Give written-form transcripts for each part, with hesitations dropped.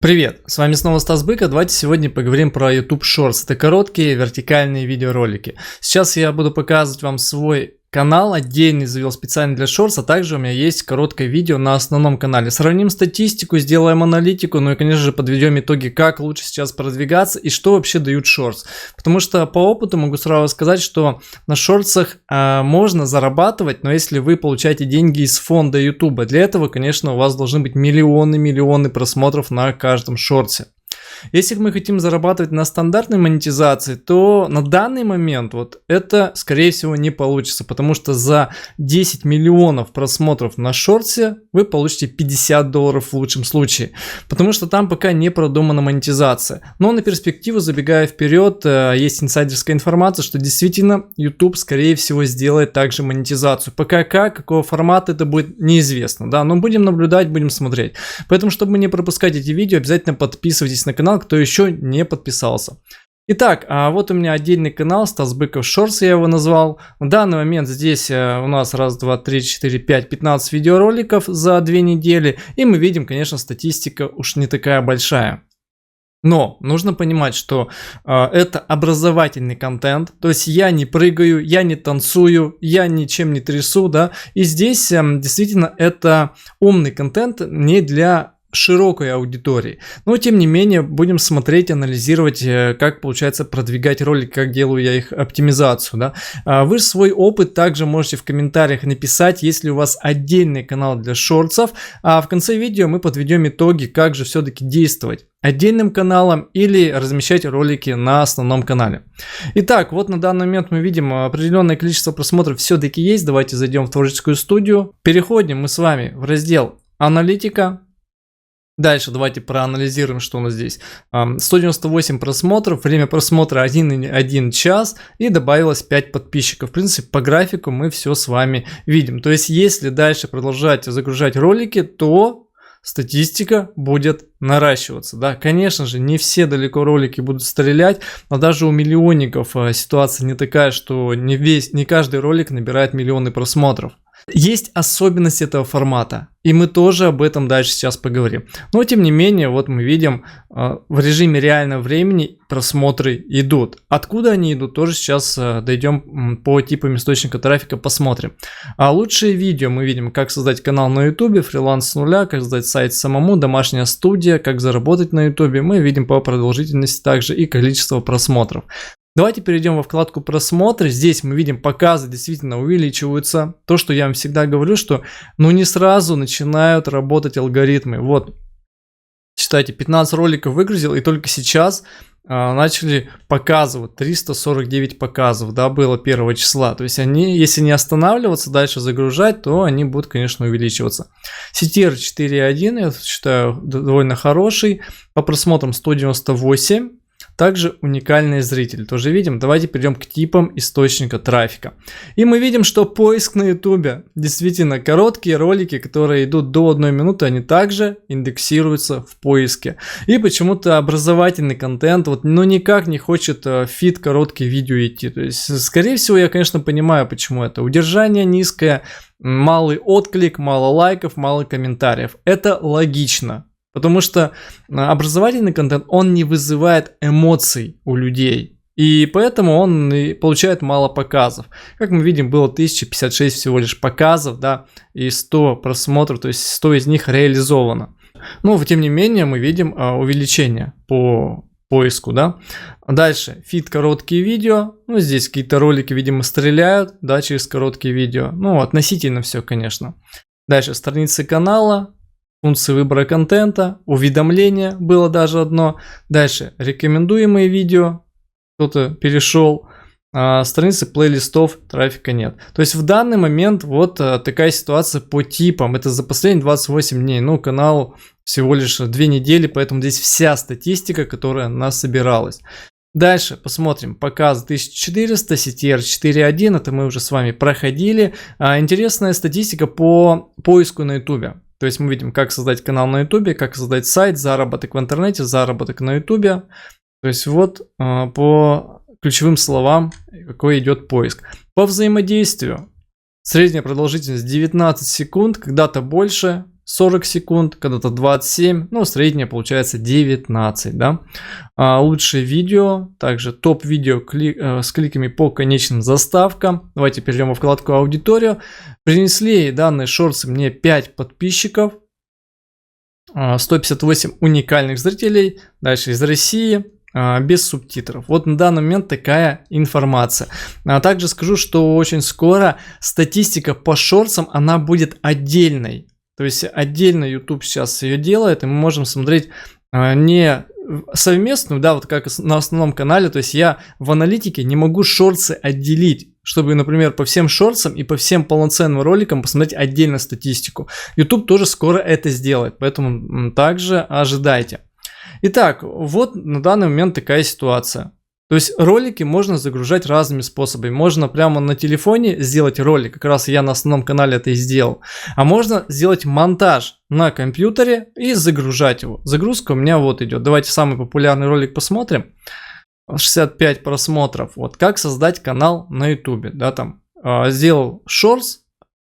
Привет, с вами снова Стас Быков. Давайте сегодня поговорим про YouTube Shorts. Это короткие вертикальные видеоролики. Сейчас я буду показывать вам свой канал, отдельный завел специально для Shorts, а также у меня есть короткое видео на основном канале. Сравним статистику, сделаем аналитику, ну и, конечно же, подведем итоги, как лучше сейчас продвигаться и что вообще дают Shorts. Потому что по опыту могу сразу сказать, что на шортсах можно зарабатывать, но если вы получаете деньги из фонда YouTube, для этого, конечно, у вас должны быть миллионы просмотров на каждом шорте. Если мы хотим зарабатывать на стандартной монетизации, то на данный момент вот это, скорее всего, не получится, потому что за 10 миллионов просмотров на шорте вы получите $50 в лучшем случае, потому что там пока не продумана монетизация. Но на перспективу, забегая вперед, есть инсайдерская информация, что действительно YouTube, скорее всего, сделает также монетизацию. Пока какого формата это будет, неизвестно, да, но будем наблюдать, будем смотреть. Поэтому, чтобы не пропускать эти видео, обязательно подписывайтесь на канал, кто еще не подписался. Итак, вот у меня отдельный канал, Стас Быков Shorts, я его назвал. На данный момент здесь у нас 1, 2, 3, 4, 5, 15 видеороликов за 2 недели. И мы видим, конечно, статистика уж не такая большая. Но нужно понимать, что это образовательный контент, то есть я не прыгаю, я не танцую, я ничем не трясу, да. И здесь действительно это умный контент не для широкой аудитории. Но тем не менее будем смотреть, анализировать, как получается продвигать ролики, как делаю я их оптимизацию, да. Вы свой опыт также можете в комментариях написать, если у вас отдельный канал для шортсов, а в конце видео мы подведем итоги, как же все-таки действовать: отдельным каналом или размещать ролики на основном канале. Итак, вот на данный момент мы видим определенное количество просмотров все-таки есть. Давайте зайдем в творческую студию. Переходим мы с вами в раздел «Аналитика». Дальше давайте проанализируем, что у нас здесь. 198 просмотров, время просмотра 1 час и добавилось 5 подписчиков. В принципе, по графику мы все с вами видим. То есть, если дальше продолжать загружать ролики, то статистика будет наращиваться, да. Конечно же, не все далеко ролики будут стрелять, но даже у миллионников ситуация не такая, что не каждый ролик набирает миллионы просмотров. Есть особенность этого формата, и мы тоже об этом дальше сейчас поговорим. Но тем не менее, вот мы видим, в режиме реального времени просмотры идут. Откуда они идут, тоже сейчас дойдем по типам источника трафика, посмотрим. А лучшие видео мы видим: как создать канал на YouTube, фриланс с нуля, как создать сайт самому, домашняя студия, как заработать на YouTube. Мы видим по продолжительности также и количество просмотров. Давайте перейдем во вкладку «Просмотры». Здесь мы видим, показы действительно увеличиваются. То, что я вам всегда говорю, что не сразу начинают работать алгоритмы. Вот, считайте, 15 роликов выгрузил, и только сейчас начали показывать. 349 показов, да, было 1 числа. То есть они, если не останавливаться, дальше загружать, то они будут, конечно, увеличиваться. CTR 4.1, я считаю, довольно хороший. По просмотрам 198. Также уникальный зритель, тоже видим. Давайте перейдем к типам источника трафика. И мы видим, что поиск на YouTube. Действительно, короткие ролики, которые идут до 1 минуты, они также индексируются в поиске. И почему-то образовательный контент никак не хочет фид короткие видео идти. То есть, скорее всего, я, конечно, понимаю, почему это. Удержание низкое, малый отклик, мало лайков, мало комментариев. Это логично. Потому что образовательный контент, он не вызывает эмоций у людей. И поэтому он получает мало показов. Как мы видим, было 1056 всего лишь показов, да, и 100 просмотров, то есть 100 из них реализовано. Но тем не менее мы видим увеличение по поиску, да. Дальше, фид короткие видео. Здесь какие-то ролики, видимо, стреляют, да, через короткие видео. Относительно все, конечно. Дальше, страницы канала. Функции выбора контента, уведомления было даже одно. Дальше рекомендуемые видео, кто-то перешел. Страницы плейлистов, трафика нет. То есть в данный момент вот такая ситуация по типам. Это за последние 28 дней. Канал всего лишь 2 недели, поэтому здесь вся статистика, которая насобиралась. Дальше посмотрим. Показ 1400, CTR 4.1, это мы уже с вами проходили. Интересная статистика по поиску на YouTube. То есть мы видим, как создать канал на YouTube, как создать сайт, заработок в интернете, заработок на YouTube. То есть вот по ключевым словам, какой идет поиск. По взаимодействию средняя продолжительность 19 секунд, когда-то больше, 40 секунд, когда-то 27, ну, среднее получается 19, да. Лучшие видео, также топ-видео с кликами по конечным заставкам. Давайте перейдем во вкладку «Аудиторию». Принесли данные шорты мне 5 подписчиков, 158 уникальных зрителей, дальше из России, без субтитров. Вот на данный момент такая информация. Также скажу, что очень скоро статистика по шортсам, она будет отдельной. То есть отдельно YouTube сейчас ее делает, и мы можем смотреть не совместную, да, вот как на основном канале. То есть я в аналитике не могу шортсы отделить, чтобы, например, по всем шортсам и по всем полноценным роликам посмотреть отдельно статистику. YouTube тоже скоро это сделает, поэтому также ожидайте. Итак, вот на данный момент такая ситуация. То есть ролики можно загружать разными способами. Можно прямо на телефоне сделать ролик, как раз я на основном канале это и сделал. А можно сделать монтаж на компьютере и загружать его. Загрузка у меня вот идет. Давайте самый популярный ролик посмотрим. 65 просмотров. Вот как создать канал на YouTube. Да, там сделал shorts,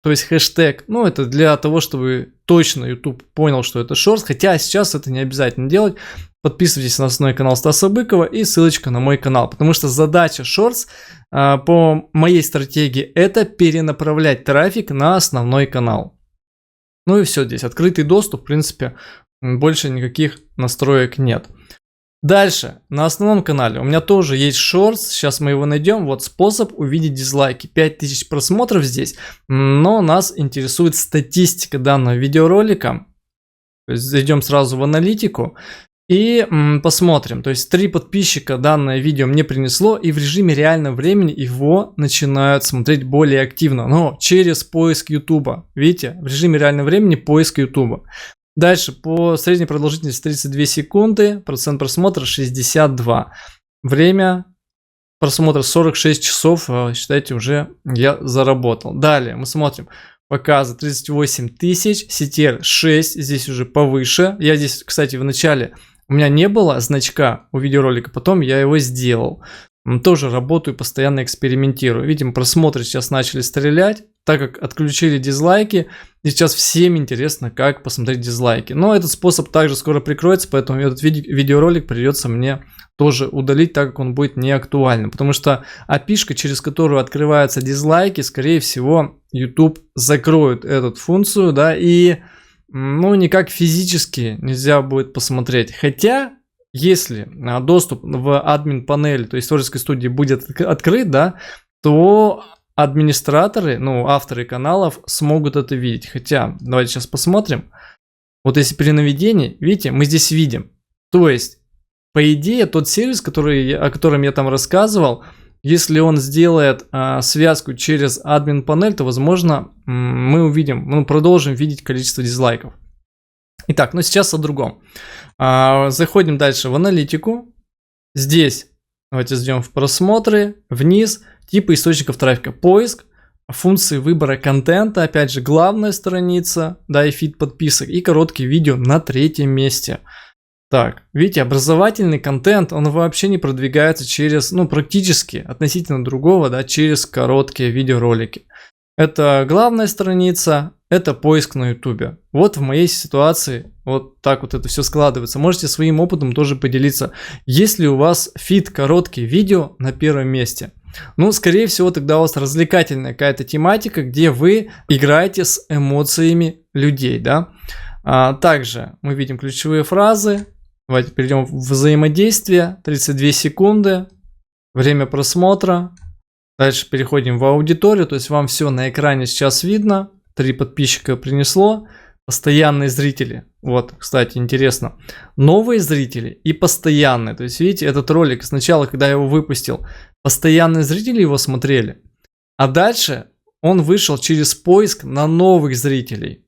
то есть хэштег. Ну, это для того, чтобы точно YouTube понял, что это shorts. Хотя сейчас это не обязательно делать. Подписывайтесь на основной канал Стаса Быкова и ссылочка на мой канал. Потому что задача Shorts по моей стратегии это перенаправлять трафик на основной канал. Ну и все здесь. Открытый доступ, в принципе, больше никаких настроек нет. Дальше, на основном канале у меня тоже есть Shorts. Сейчас мы его найдем. Вот способ увидеть дизлайки. 5000 просмотров здесь. Но нас интересует статистика данного видеоролика. То есть зайдем сразу в аналитику. И посмотрим, то есть 3 подписчика данное видео мне принесло, и в режиме реального времени его начинают смотреть более активно, но через поиск YouTube. Видите, в режиме реального времени поиск YouTube. Дальше по средней продолжительности 32 секунды, процент просмотра 62. Время просмотра 46 часов, считайте, уже я заработал. Далее мы смотрим. Показы 38 тысяч, CTR 6, здесь уже повыше. Я здесь, кстати, в начале у меня не было значка у видеоролика, потом я его сделал. Тоже работаю, постоянно экспериментирую. Видим, просмотры сейчас начали стрелять, так как отключили дизлайки. И сейчас всем интересно, как посмотреть дизлайки. Но этот способ также скоро прикроется, поэтому этот видеоролик придется мне тоже удалить, так как он будет не актуальным. Потому что API-шка, через которую открываются дизлайки, скорее всего, YouTube закроет эту функцию, да, и ну никак физически нельзя будет посмотреть. Хотя, если доступ в админ панель, то есть творческой студии будет открыт, да, то администраторы, ну авторы каналов смогут это видеть. Хотя, давайте сейчас посмотрим. Вот если при наведении, видите, мы здесь видим. То есть, по идее, тот сервис, о котором я там рассказывал, если он сделает связку через админ панель, то, возможно, мы увидим, мы продолжим видеть количество дизлайков. Итак, но сейчас о другом. Заходим дальше в аналитику. Здесь, давайте зайдем в просмотры, вниз, типы источников трафика, поиск, функции выбора контента, опять же, главная страница, да, и фид подписок, и короткие видео на 3-м месте. Так, видите, образовательный контент, он вообще не продвигается через, ну, практически относительно другого, да, через короткие видеоролики. Это главная страница, это поиск на YouTube. Вот в моей ситуации вот так вот это все складывается. Можете своим опытом тоже поделиться. Есть ли у вас фид короткие видео на 1-м месте? Ну, скорее всего, тогда у вас развлекательная какая-то тематика, где вы играете с эмоциями людей, да. Также мы видим ключевые фразы. Давайте перейдем в взаимодействие. 32 секунды. Время просмотра. Дальше переходим в аудиторию. То есть вам все на экране сейчас видно. 3 подписчика принесло. Постоянные зрители. Вот, кстати, интересно. Новые зрители и постоянные. То есть, видите, этот ролик сначала, когда я его выпустил, постоянные зрители его смотрели. А дальше он вышел через поиск на новых зрителей.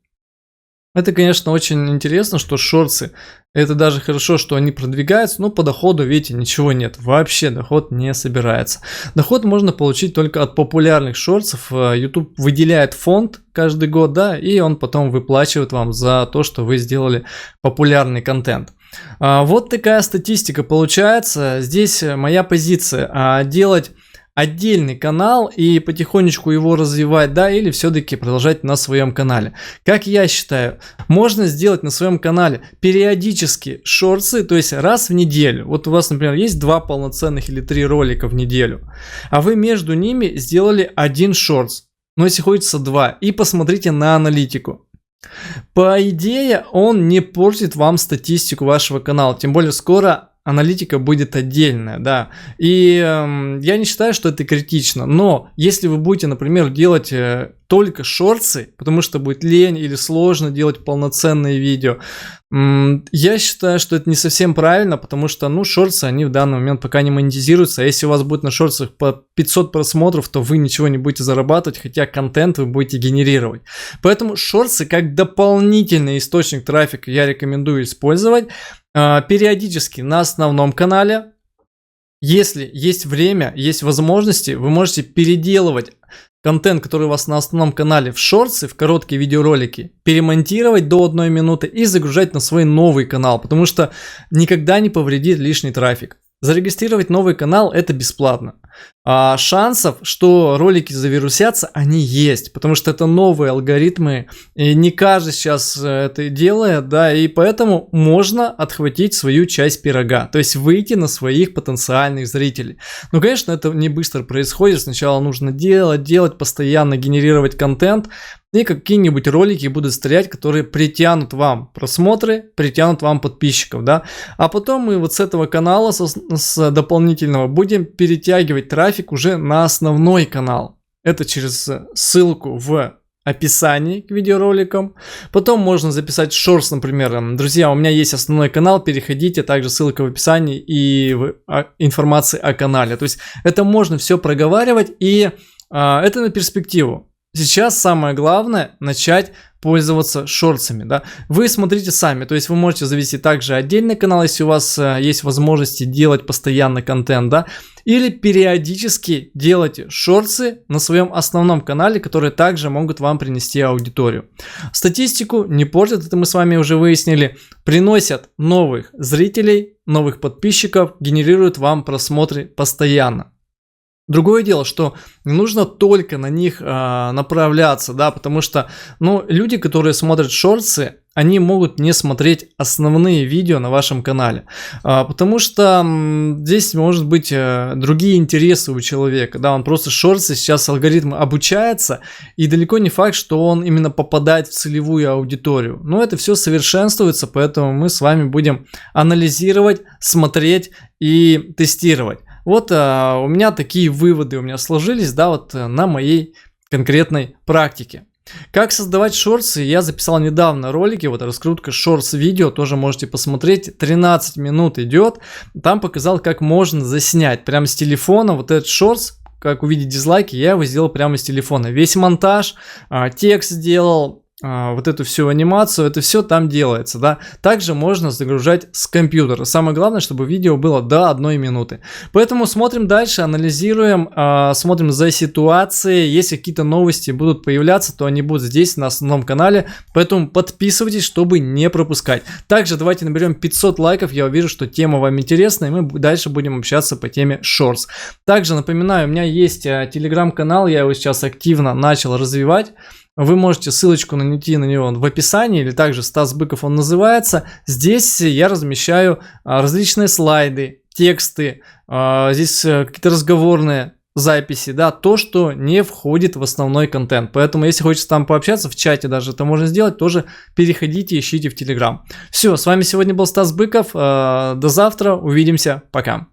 Это, конечно, очень интересно, что шорты, это даже хорошо, что они продвигаются, но по доходу, видите, ничего нет. Вообще доход не собирается. Доход можно получить только от популярных шортсов. YouTube выделяет фонд каждый год, да, и он потом выплачивает вам за то, что вы сделали популярный контент. Вот такая статистика получается. Здесь моя позиция. Делать отдельный канал и потихонечку его развивать, да, или все-таки продолжать на своем канале. Как я считаю, можно сделать на своем канале периодически шорты, то есть раз в неделю. Вот у вас, например, есть 2 полноценных или 3 ролика в неделю, а вы между ними сделали один шортс, но если хочется 2, и посмотрите на аналитику. По идее, он не портит вам статистику вашего канала, тем более скоро аналитика будет отдельная, да. И я не считаю, что это критично, но если вы будете, например, делать только шортсы, потому что будет лень или сложно делать полноценные видео, я считаю, что это не совсем правильно, потому что, ну, шортсы, они в данный момент пока не монетизируются, а если у вас будет на шортсах по 500 просмотров, то вы ничего не будете зарабатывать, хотя контент вы будете генерировать. Поэтому шортсы как дополнительный источник трафика я рекомендую использовать периодически на основном канале. Если есть время, есть возможности, вы можете переделывать контент, который у вас на основном канале, в шортсы, в короткие видеоролики, перемонтировать до 1 минуты и загружать на свой новый канал, потому что никогда не повредит лишний трафик. Зарегистрировать новый канал — это бесплатно. А шансов, что ролики завирусятся, они есть, потому что это новые алгоритмы, и не каждый сейчас это делает, да, и поэтому можно отхватить свою часть пирога, то есть выйти на своих потенциальных зрителей. Ну, конечно, это не быстро происходит, сначала нужно делать, постоянно генерировать контент, и какие-нибудь ролики будут стрелять, которые притянут вам просмотры, притянут вам подписчиков, да, а потом мы вот с этого канала, с дополнительного, будем перетягивать трафик уже на основной канал. Это через ссылку в описании к видеороликам. Потом можно записать шортс, например, друзья, у меня есть основной канал, переходите, также ссылка в описании и информации о канале. То есть это можно все проговаривать, и это на перспективу. Сейчас самое главное начать пользоваться шортсами, да. Вы смотрите сами, то есть вы можете завести также отдельный канал, если у вас есть возможности делать постоянно контент, да, или периодически делайте шортсы на своем основном канале, которые также могут вам принести аудиторию. Статистику не портят, это мы с вами уже выяснили, приносят новых зрителей, новых подписчиков, генерируют вам просмотры постоянно. Другое дело, что не нужно только на них направляться, да, потому что, ну, люди, которые смотрят шортсы, они могут не смотреть основные видео на вашем канале, потому что здесь может быть другие интересы у человека, да, он просто шортсы, сейчас алгоритм обучается, и далеко не факт, что он именно попадает в целевую аудиторию, но это все совершенствуется, поэтому мы с вами будем анализировать, смотреть и тестировать. Вот у меня такие выводы у меня сложились, да, вот на моей конкретной практике. Как создавать шортсы, я записал недавно ролики, вот раскрутка шортс видео, тоже можете посмотреть, 13 минут идет, там показал, как можно заснять прямо с телефона вот этот шортс. Как увидеть дизлайки, я его сделал прямо с телефона, весь монтаж, текст сделал, вот эту всю анимацию, это все там делается, да. Также можно загружать с компьютера. Самое главное, чтобы видео было до 1 минуты. Поэтому смотрим дальше, анализируем, смотрим за ситуацией. Если какие-то новости будут появляться, то они будут здесь на основном канале. Поэтому подписывайтесь, чтобы не пропускать. Также давайте наберем 500 лайков. Я увижу, что тема вам интересна, и мы дальше будем общаться по теме шортс. Также напоминаю, у меня есть телеграм-канал, я его сейчас активно начал развивать. Вы можете ссылочку найти на него в описании, или также Стас Быков он называется. Здесь я размещаю различные слайды, тексты, здесь какие-то разговорные записи, да, то, что не входит в основной контент. Поэтому, если хочется там пообщаться, в чате даже это можно сделать, тоже переходите, ищите в Телеграм. Все, с вами сегодня был Стас Быков, до завтра, увидимся, пока.